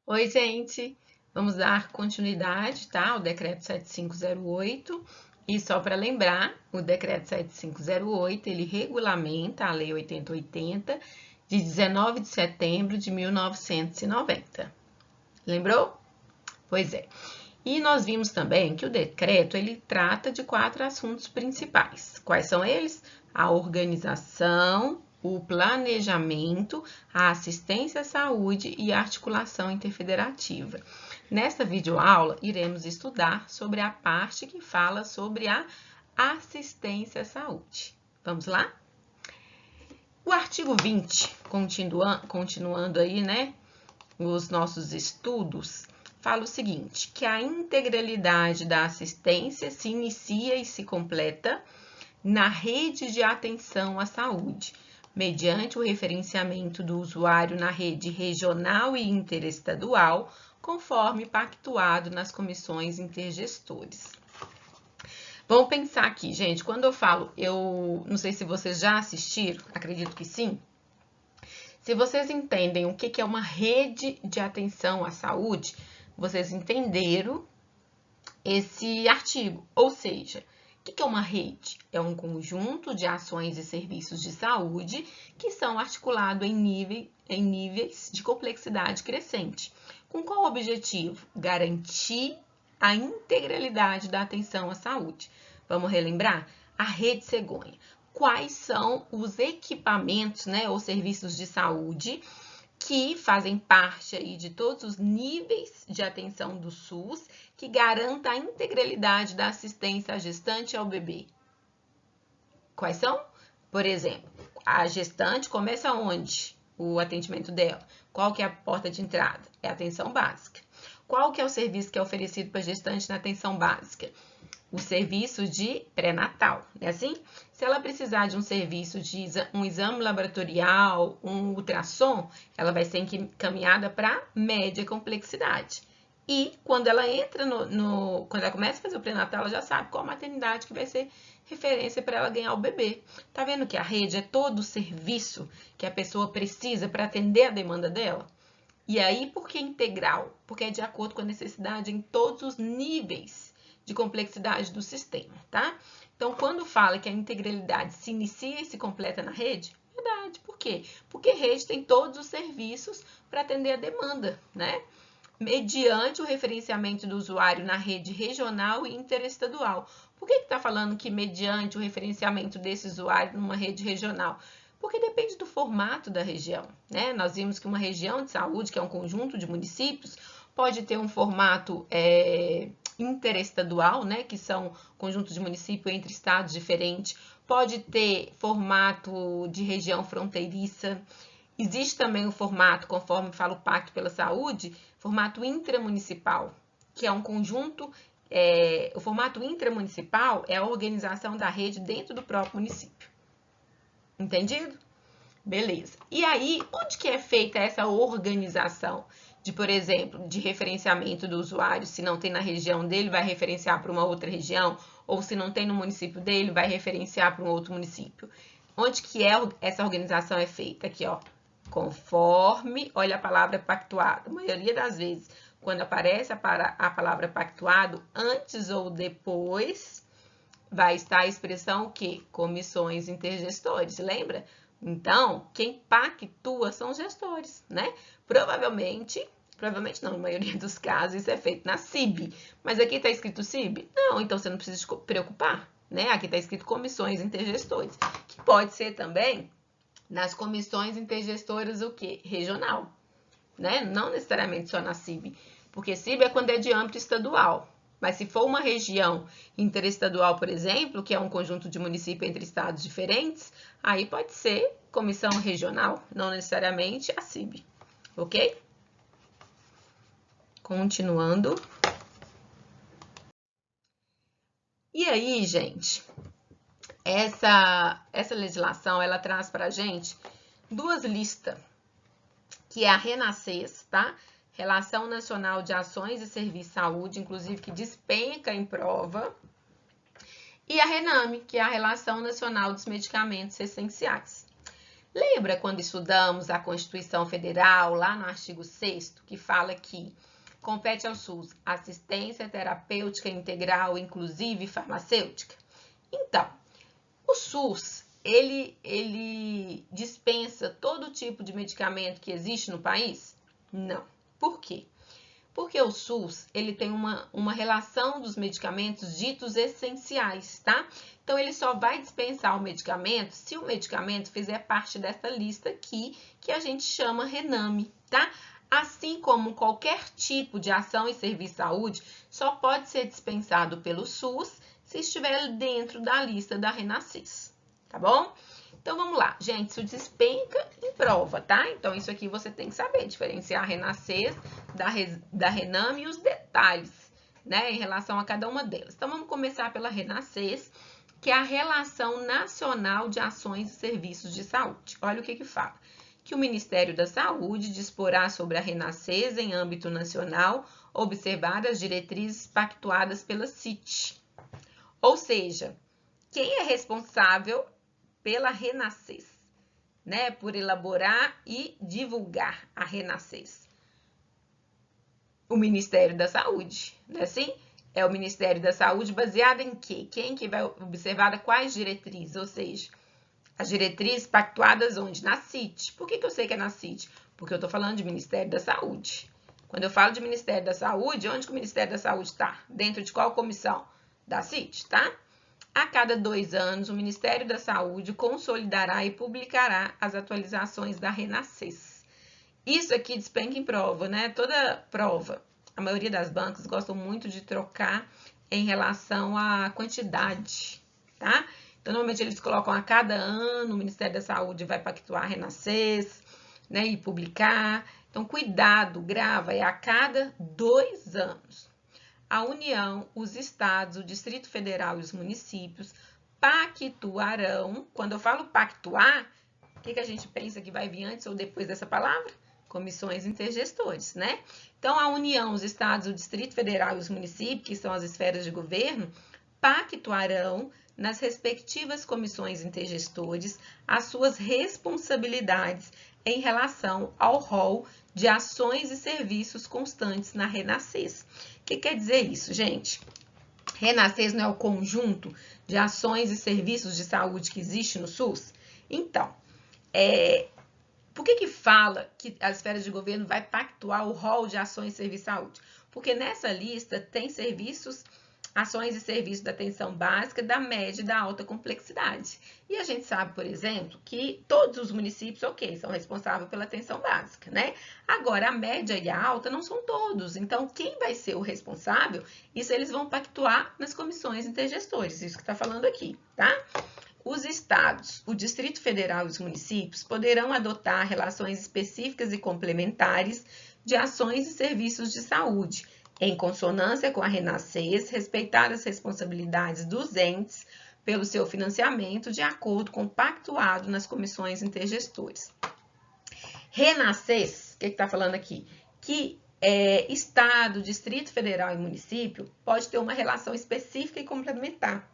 Oi, gente! Vamos dar continuidade, tá? Ao decreto 7508. E só para lembrar, o decreto 7508, ele regulamenta a Lei 8080 de 19 de setembro de 1990. Lembrou? Pois é. E nós vimos também que o decreto, ele trata de 4 assuntos principais. Quais são eles? A organização, o planejamento, a assistência à saúde e a articulação interfederativa. Nesta videoaula, iremos estudar sobre a parte que fala sobre a assistência à saúde. Vamos lá? O artigo 20, continuando aí, né, os nossos estudos, fala o seguinte, que a integralidade da assistência se inicia e se completa na rede de atenção à saúde, mediante o referenciamento do usuário na rede regional e interestadual, conforme pactuado nas comissões intergestores. Vamos pensar aqui, gente, quando eu falo, eu não sei se vocês já assistiram, acredito que sim. Se vocês entendem o que é uma rede de atenção à saúde, vocês entenderam esse artigo. Ou seja, o que é uma rede? É um conjunto de ações e serviços de saúde que são articulados em níveis de complexidade crescente. Com qual objetivo? Garantir a integralidade da atenção à saúde. Vamos relembrar? A rede cegonha. Quais são os equipamentos, né, ou serviços de saúde que fazem parte aí de todos os níveis de atenção do SUS que garanta a integralidade da assistência à gestante e ao bebê. Quais são? Por exemplo, a gestante começa onde? O atendimento dela. Qual que é a porta de entrada? É a atenção básica. Qual que é o serviço que é oferecido para a gestante na atenção básica? O serviço de pré-natal, né assim? Se ela precisar de um serviço de um exame laboratorial, um ultrassom, ela vai ser encaminhada para média complexidade. E quando ela entra quando ela começa a fazer o pré-natal, ela já sabe qual maternidade que vai ser referência para ela ganhar o bebê. Tá vendo que a rede é todo o serviço que a pessoa precisa para atender a demanda dela? E aí, por que integral? Porque é de acordo com a necessidade em todos os níveis de complexidade do sistema, tá? Então, quando fala que a integralidade se inicia e se completa na rede, verdade. Por quê? Porque rede tem todos os serviços para atender a demanda, né? Mediante o referenciamento do usuário na rede regional e interestadual. Por que está falando que mediante o referenciamento desse usuário numa rede regional? Porque depende do formato da região, né? Nós vimos que uma região de saúde, que é um conjunto de municípios, pode ter um formato interestadual, né? Que são conjuntos de municípios entre estados diferentes, pode ter formato de região fronteiriça. Existe também o formato, conforme fala o Pacto pela Saúde, formato intramunicipal, que é um conjunto. O formato intramunicipal é a organização da rede dentro do próprio município. Entendido? Beleza. E aí, onde que é feita essa organização? De, por exemplo, de referenciamento do usuário, se não tem na região dele, vai referenciar para uma outra região, ou se não tem no município dele, vai referenciar para um outro município. Onde que essa organização é feita? Aqui, ó. Conforme, olha a palavra pactuado. A maioria das vezes, quando aparece a palavra pactuado, antes ou depois, vai estar a expressão o quê? Comissões intergestores, lembra? Então, quem pactua são os gestores, né? Provavelmente não, na maioria dos casos, isso é feito na CIB. Mas aqui está escrito CIB? Não, então você não precisa se preocupar, né? Aqui está escrito comissões intergestores, que pode ser também nas comissões intergestoras o quê? Regional, né? Não necessariamente só na CIB, porque CIB é quando é de âmbito estadual. Mas se for uma região interestadual, por exemplo, que é um conjunto de municípios entre estados diferentes, aí pode ser comissão regional, não necessariamente a CIB, ok? Continuando. E aí, gente, essa legislação, ela traz para a gente duas listas, que é a Renasces, tá? Relação Nacional de Ações e Serviços de Saúde, inclusive que despenca em prova, e a RENAME, que é a Relação Nacional dos Medicamentos Essenciais. Lembra quando estudamos a Constituição Federal, lá no artigo 6º, que fala que compete ao SUS assistência terapêutica integral, inclusive farmacêutica? Então, o SUS, ele dispensa todo tipo de medicamento que existe no país? Não. Por quê? Porque o SUS, ele tem uma relação dos medicamentos ditos essenciais, tá? Então, ele só vai dispensar o medicamento se o medicamento fizer parte dessa lista aqui, que a gente chama RENAME, tá? Assim como qualquer tipo de ação e serviço de saúde só pode ser dispensado pelo SUS se estiver dentro da lista da Renascença, tá bom? Então, vamos lá. Gente, isso despenca em prova, tá? Então, isso aqui você tem que saber diferenciar a Renascença da RENAME e os detalhes, né, em relação a cada uma delas. Então, vamos começar pela Renascença, que é a Relação Nacional de Ações e Serviços de Saúde. Olha o que fala. Que o Ministério da Saúde disporá sobre a Renascença em âmbito nacional, observadas as diretrizes pactuadas pela CIT. Ou seja, quem é responsável pela Renascença, né, por elaborar e divulgar a Renascença? O Ministério da Saúde, não é assim? É o Ministério da Saúde baseado em quê? Quem que vai observar quais diretrizes? Ou seja, as diretrizes pactuadas onde? Na CIT. Por que eu sei que é na CIT? Porque eu estou falando de Ministério da Saúde. Quando eu falo de Ministério da Saúde, onde que o Ministério da Saúde está? Dentro de qual comissão? Da CIT, tá? A cada 2 anos, o Ministério da Saúde consolidará e publicará as atualizações da Renascença. Isso aqui despenca em prova, né? Toda prova, a maioria das bancas gostam muito de trocar em relação à quantidade, tá? Então, normalmente eles colocam a cada ano, o Ministério da Saúde vai pactuar a Renascença, né? E publicar. Então, cuidado, grava, é a cada 2 anos. A União, os estados, o Distrito Federal e os municípios pactuarão. Quando eu falo pactuar, o que a gente pensa que vai vir antes ou depois dessa palavra? Comissões intergestores, né? Então, a União, os estados, o Distrito Federal e os municípios, que são as esferas de governo, pactuarão nas respectivas comissões intergestores as suas responsabilidades em relação ao rol de ações e serviços constantes na Renascença. O que quer dizer isso, gente? Renascença não é o conjunto de ações e serviços de saúde que existe no SUS? Então, por que fala que as esferas de governo vai pactuar o rol de ações e serviços de saúde? Porque nessa lista tem ações e serviços da atenção básica, da média e da alta complexidade. E a gente sabe, por exemplo, que todos os municípios, são responsáveis pela atenção básica, né? Agora, a média e a alta não são todos. Então, quem vai ser o responsável? Isso eles vão pactuar nas comissões intergestores, isso que está falando aqui, tá? Os estados, o Distrito Federal e os municípios poderão adotar relações específicas e complementares de ações e serviços de saúde, em consonância com a Renascença, respeitar as responsabilidades dos entes pelo seu financiamento de acordo com o pactuado nas comissões intergestores. Renascença, o que está falando aqui? Que Estado, Distrito Federal e município pode ter uma relação específica e complementar.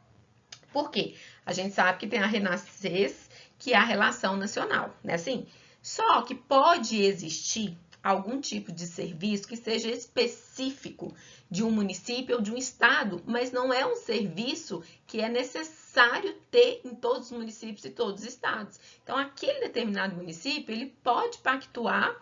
Por quê? A gente sabe que tem a Renascença, que é a relação nacional, né? Assim, só que pode existir algum tipo de serviço que seja específico de um município ou de um estado, mas não é um serviço que é necessário ter em todos os municípios e todos os estados. Então, aquele determinado município, ele pode pactuar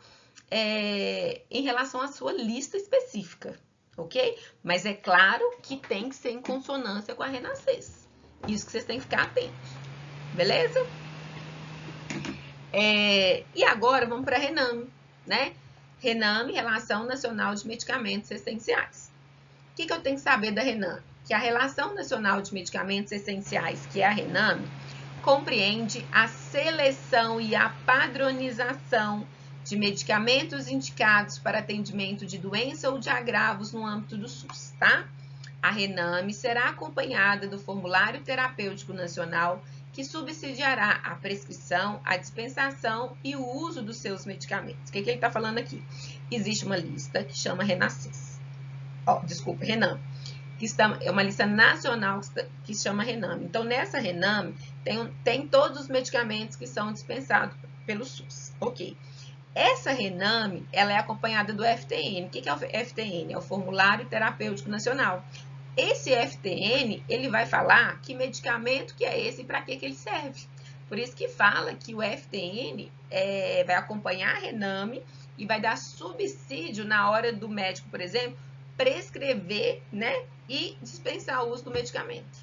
em relação à sua lista específica, ok? Mas é claro que tem que ser em consonância com a Renascença. Isso que vocês têm que ficar atentos, beleza? E agora vamos para a RENAME, né? RENAME, Relação Nacional de Medicamentos Essenciais. O que eu tenho que saber da RENAME? Que a Relação Nacional de Medicamentos Essenciais, que é a RENAME, compreende a seleção e a padronização de medicamentos indicados para atendimento de doença ou de agravos no âmbito do SUS, tá? A RENAME será acompanhada do Formulário Terapêutico Nacional, que subsidiará a prescrição, a dispensação e o uso dos seus medicamentos. O que ele está falando aqui? Existe uma lista que chama RENAME, que é uma lista nacional que se chama RENAME. Então, nessa RENAME, tem todos os medicamentos que são dispensados pelo SUS. Ok. Essa RENAME, ela é acompanhada do FTN. O que é o FTN? É o Formulário Terapêutico Nacional. Esse FTN, ele vai falar que medicamento que é esse e para que ele serve. Por isso que fala que o FTN vai acompanhar a RENAME e vai dar subsídio na hora do médico, por exemplo, prescrever, né, e dispensar o uso do medicamento.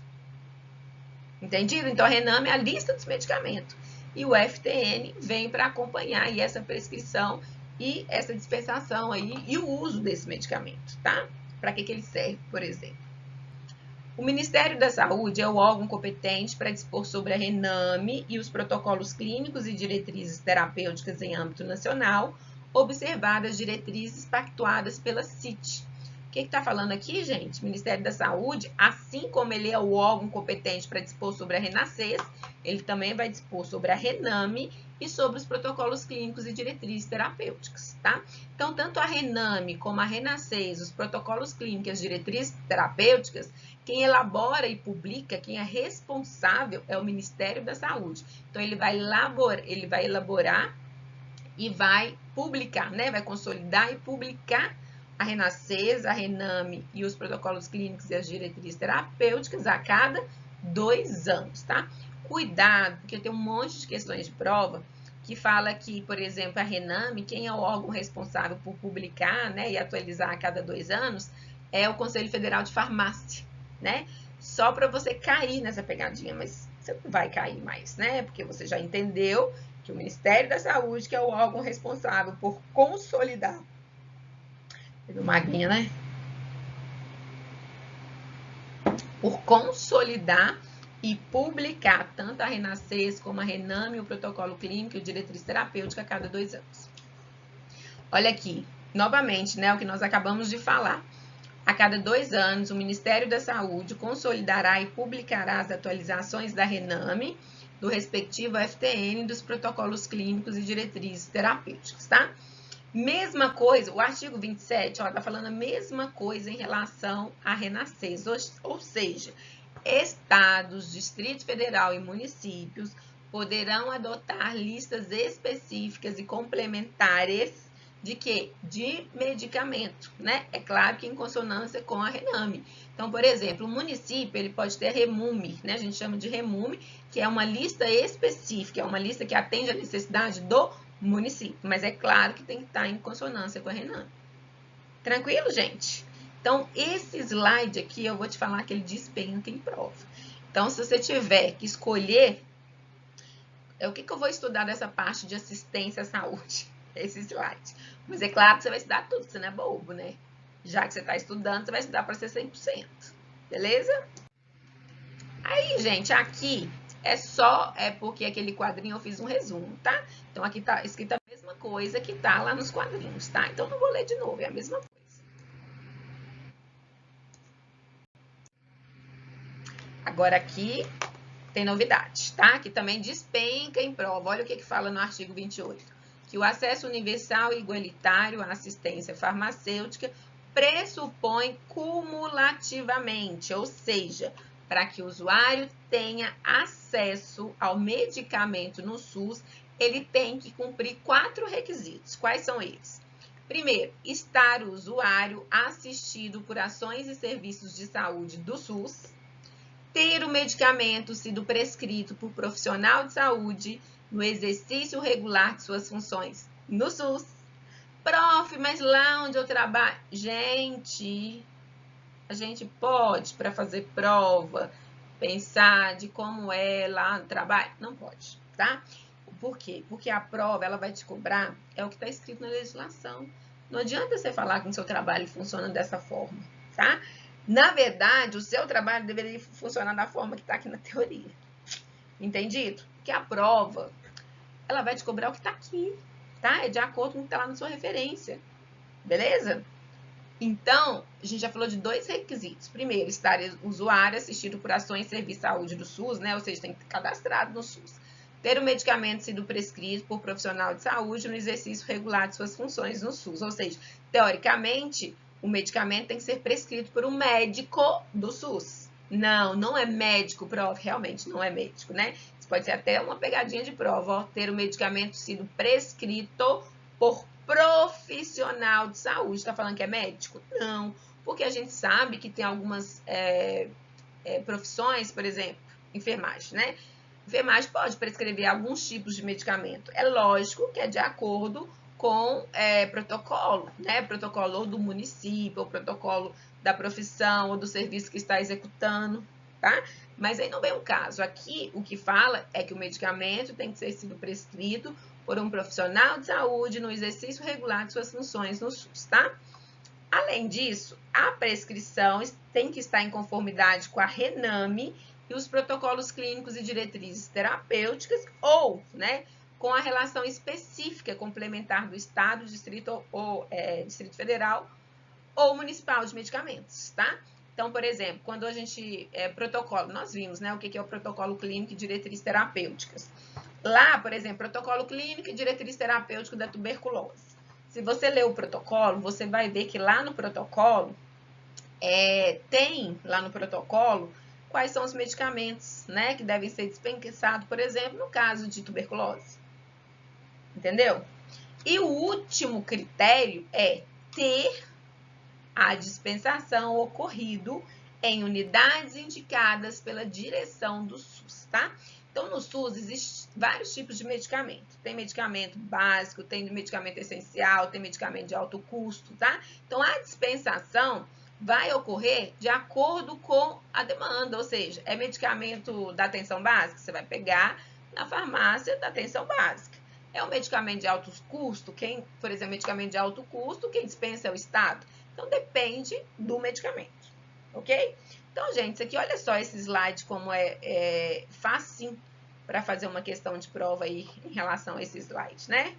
Entendido? Então, a RENAME é a lista dos medicamentos. E o FTN vem para acompanhar aí essa prescrição e essa dispensação aí e o uso desse medicamento, tá? Para que ele serve, por exemplo. O Ministério da Saúde é o órgão competente para dispor sobre a RENAME e os protocolos clínicos e diretrizes terapêuticas em âmbito nacional, observadas as diretrizes pactuadas pela CIT. O que está falando aqui, gente? O Ministério da Saúde, assim como ele é o órgão competente para dispor sobre a RENASCES, ele também vai dispor sobre a RENAME e sobre os protocolos clínicos e diretrizes terapêuticas, tá? Então, tanto a RENAME como a RENASCES, os protocolos clínicos e as diretrizes terapêuticas, quem elabora e publica, quem é responsável é o Ministério da Saúde. Então, ele vai elaborar e vai publicar, né? Vai consolidar e publicar a RENASCES, a RENAME e os protocolos clínicos e as diretrizes terapêuticas a cada 2 anos, tá? Cuidado, porque tem um monte de questões de prova que fala que, por exemplo, a RENAME, quem é o órgão responsável por publicar, né, e atualizar a cada 2 anos, é o Conselho Federal de Farmácia, né? Só para você cair nessa pegadinha, mas você não vai cair mais, né? Porque você já entendeu que o Ministério da Saúde, que é o órgão responsável por consolidar. Teve uma aguinha, né? Por consolidar e publicar tanto a RENASCES como a RENAME, o protocolo clínico e o diretriz terapêutica a cada 2 anos. Olha aqui, novamente, né, o que nós acabamos de falar. A cada 2 anos, o Ministério da Saúde consolidará e publicará as atualizações da RENAME, do respectivo FTN, dos protocolos clínicos e diretrizes terapêuticas, tá? Mesma coisa, o artigo 27, ó, tá falando a mesma coisa em relação à RENASCES, ou seja, estados, Distrito Federal e municípios poderão adotar listas específicas e complementares de quê? De medicamento, né? É claro que em consonância com a RENAME. Então, por exemplo, o município, ele pode ter REMUME, né? A gente chama de REMUME, que é uma lista específica, é uma lista que atende à necessidade do município, mas é claro que tem que estar em consonância com a RENAME. Tranquilo, gente? Então, esse slide aqui, eu vou te falar que ele despenca em prova. Então, se você tiver que escolher, o que eu vou estudar dessa parte de assistência à saúde? Esse slide. Mas é claro que você vai estudar tudo, você não é bobo, né? Já que você está estudando, você vai estudar para ser 100%. Beleza? Aí, gente, aqui é porque aquele quadrinho eu fiz um resumo, tá? Então, aqui tá escrita a mesma coisa que tá lá nos quadrinhos, tá? Então, não vou ler de novo, é a mesma coisa. Agora, aqui tem novidade, tá? Que também despenca em prova. Olha o que fala no artigo 28. Que o acesso universal e igualitário à assistência farmacêutica pressupõe cumulativamente, ou seja, para que o usuário tenha acesso ao medicamento no SUS, ele tem que cumprir 4 requisitos. Quais são eles? Primeiro, estar o usuário assistido por ações e serviços de saúde do SUS, ter o medicamento sido prescrito por profissional de saúde no exercício regular de suas funções no SUS. Prof, mas lá onde eu trabalho... Gente, a gente pode, para fazer prova, pensar de como é lá no trabalho? Não pode, tá? Por quê? Porque a prova, ela vai te cobrar, é o que está escrito na legislação. Não adianta você falar que o seu trabalho funciona dessa forma, tá? Na verdade, o seu trabalho deveria funcionar da forma que está aqui na teoria. Entendido? Porque a prova, ela vai te cobrar o que está aqui, tá? É de acordo com o que está lá na sua referência. Beleza? Então, a gente já falou de 2 requisitos. Primeiro, estar usuário assistido por ações e serviços de saúde do SUS, né? Ou seja, tem que estar cadastrado no SUS. Ter o medicamento sido prescrito por profissional de saúde no exercício regular de suas funções no SUS. Ou seja, teoricamente, o medicamento tem que ser prescrito por um médico do SUS. Não é médico, prof, realmente não é médico, né? Isso pode ser até uma pegadinha de prova, ó, ter o medicamento sido prescrito por profissional de saúde. Está falando que é médico? Não, porque a gente sabe que tem algumas profissões, por exemplo, enfermagem, né? Enfermagem pode prescrever alguns tipos de medicamento. É lógico que é de acordo com protocolo, né? Protocolo do município, ou protocolo da profissão, ou do serviço que está executando, tá? Mas aí não vem o caso. Aqui, o que fala é que o medicamento tem que ser sido prescrito por um profissional de saúde no exercício regular de suas funções no SUS, tá? Além disso, a prescrição tem que estar em conformidade com a RENAME e os protocolos clínicos e diretrizes terapêuticas ou, né, com a relação específica complementar do Estado, Distrito Distrito Federal ou Municipal de medicamentos, tá? Então, por exemplo, quando a gente protocolo, nós vimos, né, o que é o protocolo clínico e diretrizes terapêuticas. Lá, por exemplo, protocolo clínico e diretriz terapêutico da tuberculose. Se você ler o protocolo, você vai ver que lá no protocolo, tem lá no protocolo quais são os medicamentos, né, que devem ser dispensados, por exemplo, no caso de tuberculose. Entendeu? E o último critério é ter a dispensação ocorrido em unidades indicadas pela direção do SUS, tá? Então, no SUS, existem vários tipos de medicamento. Tem medicamento básico, tem medicamento essencial, tem medicamento de alto custo, tá? Então, a dispensação vai ocorrer de acordo com a demanda, ou seja, é medicamento da atenção básica, você vai pegar na farmácia da atenção básica. É um medicamento de alto custo, por exemplo, medicamento de alto custo, quem dispensa é o Estado. Então, depende do medicamento, ok? Então, gente, isso aqui, olha só esse slide como é facinho para fazer uma questão de prova aí em relação a esse slide, né?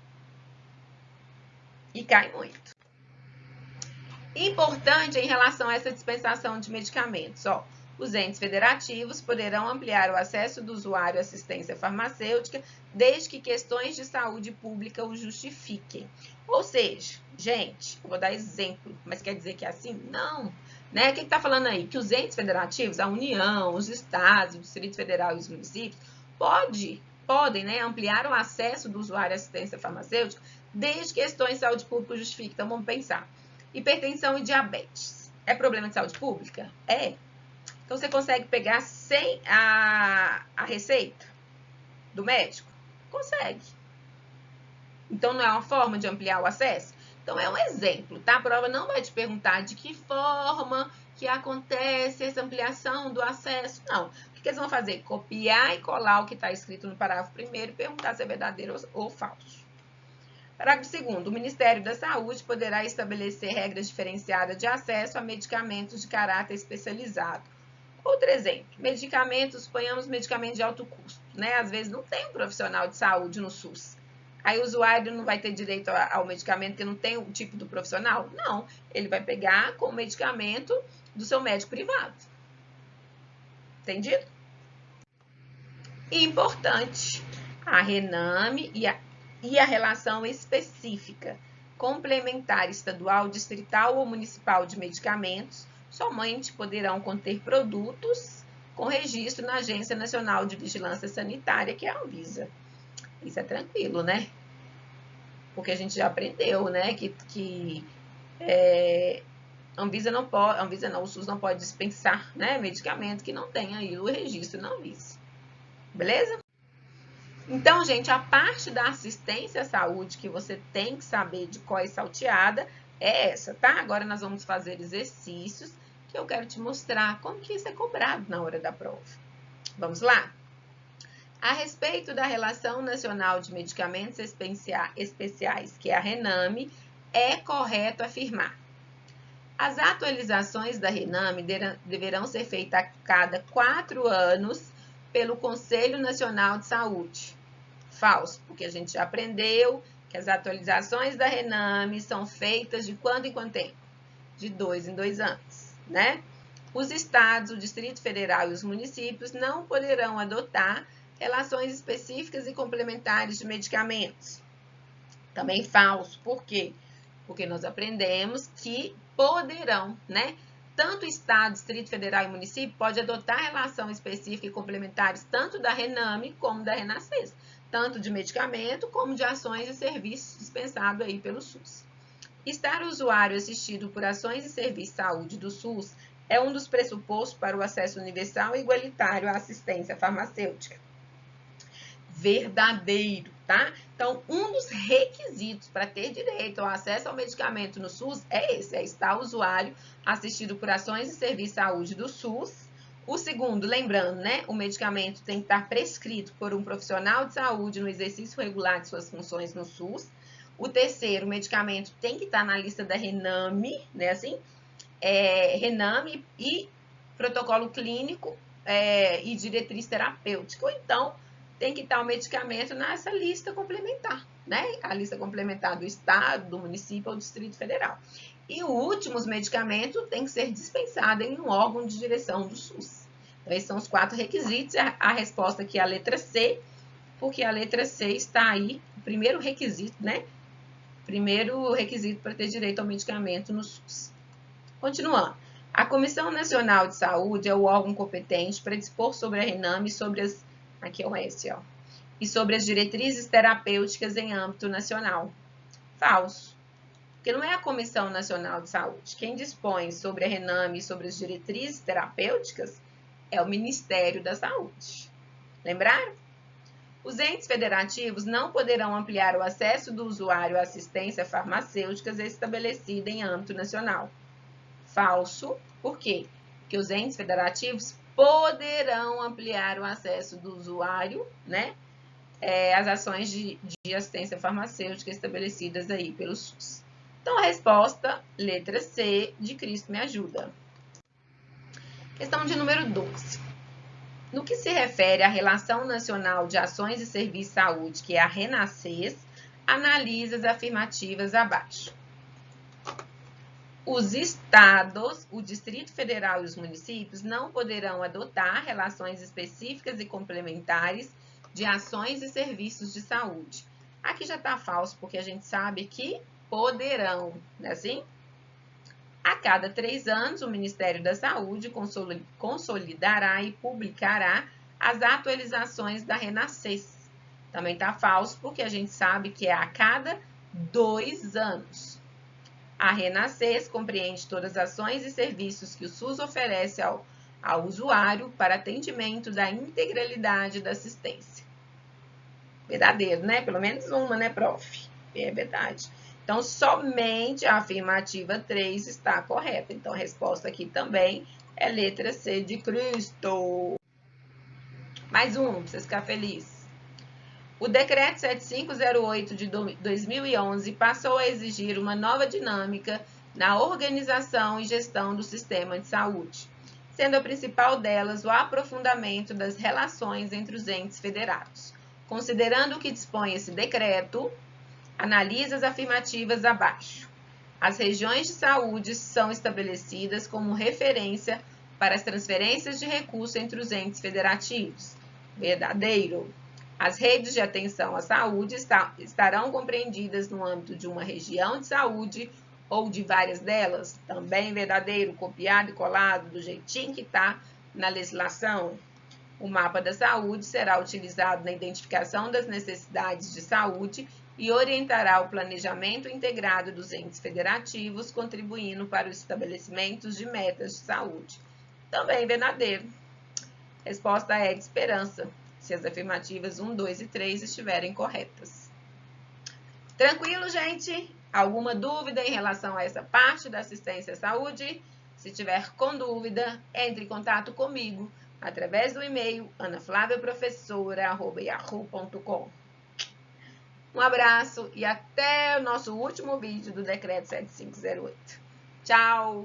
E cai muito. Importante em relação a essa dispensação de medicamentos, ó. Os entes federativos poderão ampliar o acesso do usuário à assistência farmacêutica desde que questões de saúde pública o justifiquem. Ou seja, gente, eu vou dar exemplo, mas quer dizer que é assim? Não. Né? O que está falando aí? Que os entes federativos, a União, os estados, o Distrito Federal e os municípios, podem, né, ampliar o acesso do usuário à assistência farmacêutica desde que questões de saúde pública o justifiquem. Então, vamos pensar. Hipertensão e diabetes. É problema de saúde pública? É. Então, você consegue pegar sem a receita do médico? Consegue. Então, não é uma forma de ampliar o acesso? Então, é um exemplo, tá? A prova não vai te perguntar de que forma que acontece essa ampliação do acesso. Não. O que eles vão fazer? Copiar e colar o que está escrito no parágrafo primeiro e perguntar se é verdadeiro ou falso. Parágrafo 2º. O Ministério da Saúde poderá estabelecer regras diferenciadas de acesso a medicamentos de caráter especializado. Outro exemplo, medicamentos, ponhamos medicamentos de alto custo, né? Às vezes não tem um profissional de saúde no SUS. Aí o usuário não vai ter direito ao medicamento porque não tem o tipo do profissional? Não, ele vai pegar com o medicamento do seu médico privado. Entendido? E importante, a RENAME e a relação específica, complementar estadual, distrital ou municipal de medicamentos somente poderão conter produtos com registro na Agência Nacional de Vigilância Sanitária, que é a Anvisa. Isso é tranquilo, né? Porque a gente já aprendeu, né, que Anvisa não, o SUS não pode dispensar, né, medicamento que não tenha aí o registro na Anvisa. Beleza? Então, gente, a parte da assistência à saúde que você tem que saber de qual é salteada é essa, tá? Agora nós vamos fazer exercícios que eu quero te mostrar como que isso é cobrado na hora da prova. Vamos lá? A respeito da Relação Nacional de Medicamentos Especiais, que é a RENAME, é correto afirmar: as atualizações da RENAME deverão ser feitas a cada 4 anos pelo Conselho Nacional de Saúde. Falso, porque a gente já aprendeu que as atualizações da RENAME são feitas de quando em quanto tempo? De 2 em 2 anos, né? Os estados, o Distrito Federal e os municípios não poderão adotar relações específicas e complementares de medicamentos. Também falso, por quê? Porque nós aprendemos que poderão, né? tanto o Estado, Distrito Federal e município pode adotar relação específica e complementares tanto da RENAME como da RENASSES, tanto de medicamento como de ações e serviços dispensados aí pelo SUS. Estar o usuário assistido por ações e serviços de saúde do SUS é um dos pressupostos para o acesso universal e igualitário à assistência farmacêutica. Verdadeiro, tá? Então, um dos requisitos para ter direito ao acesso ao medicamento no SUS é esse, é estar o usuário assistido por ações e serviços de saúde do SUS. O segundo, lembrando, né, o medicamento tem que estar prescrito por um profissional de saúde no exercício regular de suas funções no SUS. O terceiro, o medicamento tem que estar na lista da RENAME, né, assim, RENAME e protocolo clínico e diretriz terapêutica. Ou então, tem que estar o medicamento nessa lista complementar, né? A lista complementar do Estado, do município ou do Distrito Federal. E o último, os medicamentos têm que ser dispensados em um órgão de direção do SUS. Então, esses são os 4 requisitos. A resposta aqui é a letra C, porque a letra C está aí, o primeiro requisito, né? Primeiro requisito para ter direito ao medicamento no SUS. Continuando. A Comissão Nacional de Saúde é o órgão competente para dispor sobre a RENAME e sobre as... Aqui é o S, ó. E sobre as diretrizes terapêuticas em âmbito nacional. Falso. Porque não é a Comissão Nacional de Saúde. Quem dispõe sobre a RENAME e sobre as diretrizes terapêuticas é o Ministério da Saúde. Lembraram? Os entes federativos não poderão ampliar o acesso do usuário à assistência farmacêutica estabelecida em âmbito nacional. Falso. Por quê? Porque os entes federativos poderão ampliar o acesso do usuário, né, às ações de assistência farmacêutica estabelecidas aí pelo SUS. Então, a resposta, letra C, de Cristo me ajuda. Questão de número 12. No que se refere à Relação Nacional de Ações e Serviços de Saúde, que é a RENASSES, analisa as afirmativas abaixo. Os estados, o Distrito Federal e os municípios não poderão adotar relações específicas e complementares de ações e serviços de saúde. Aqui já está falso, porque a gente sabe que poderão, não é assim? A cada 3 anos, o Ministério da Saúde consolidará e publicará as atualizações da RENASSES. Também está falso, porque a gente sabe que é a cada 2 anos. A RENASSES compreende todas as ações e serviços que o SUS oferece ao usuário para atendimento da integralidade da assistência. Verdadeiro, né? Pelo menos uma, né, prof? É verdade. Então, somente a afirmativa 3 está correta. Então, a resposta aqui também é letra C de Cristo. Mais um, para vocês ficarem felizes. O Decreto 7508 de 2011 passou a exigir uma nova dinâmica na organização e gestão do sistema de saúde, sendo a principal delas o aprofundamento das relações entre os entes federados. Considerando o que dispõe esse decreto, analisa as afirmativas abaixo. As regiões de saúde são estabelecidas como referência para as transferências de recursos entre os entes federativos. Verdadeiro. As redes de atenção à saúde estarão compreendidas no âmbito de uma região de saúde ou de várias delas. Também verdadeiro, copiado e colado do jeitinho que está na legislação. O mapa da saúde será utilizado na identificação das necessidades de saúde e orientará o planejamento integrado dos entes federativos, contribuindo para os estabelecimentos de metas de saúde. Também verdadeiro. Resposta é de esperança, se as afirmativas 1, 2 e 3 estiverem corretas. Tranquilo, gente? Alguma dúvida em relação a essa parte da assistência à saúde? Se tiver com dúvida, entre em contato comigo através do e-mail anaflaviaprofessora@yahoo.com. Um abraço e até o nosso último vídeo do Decreto 7508. Tchau!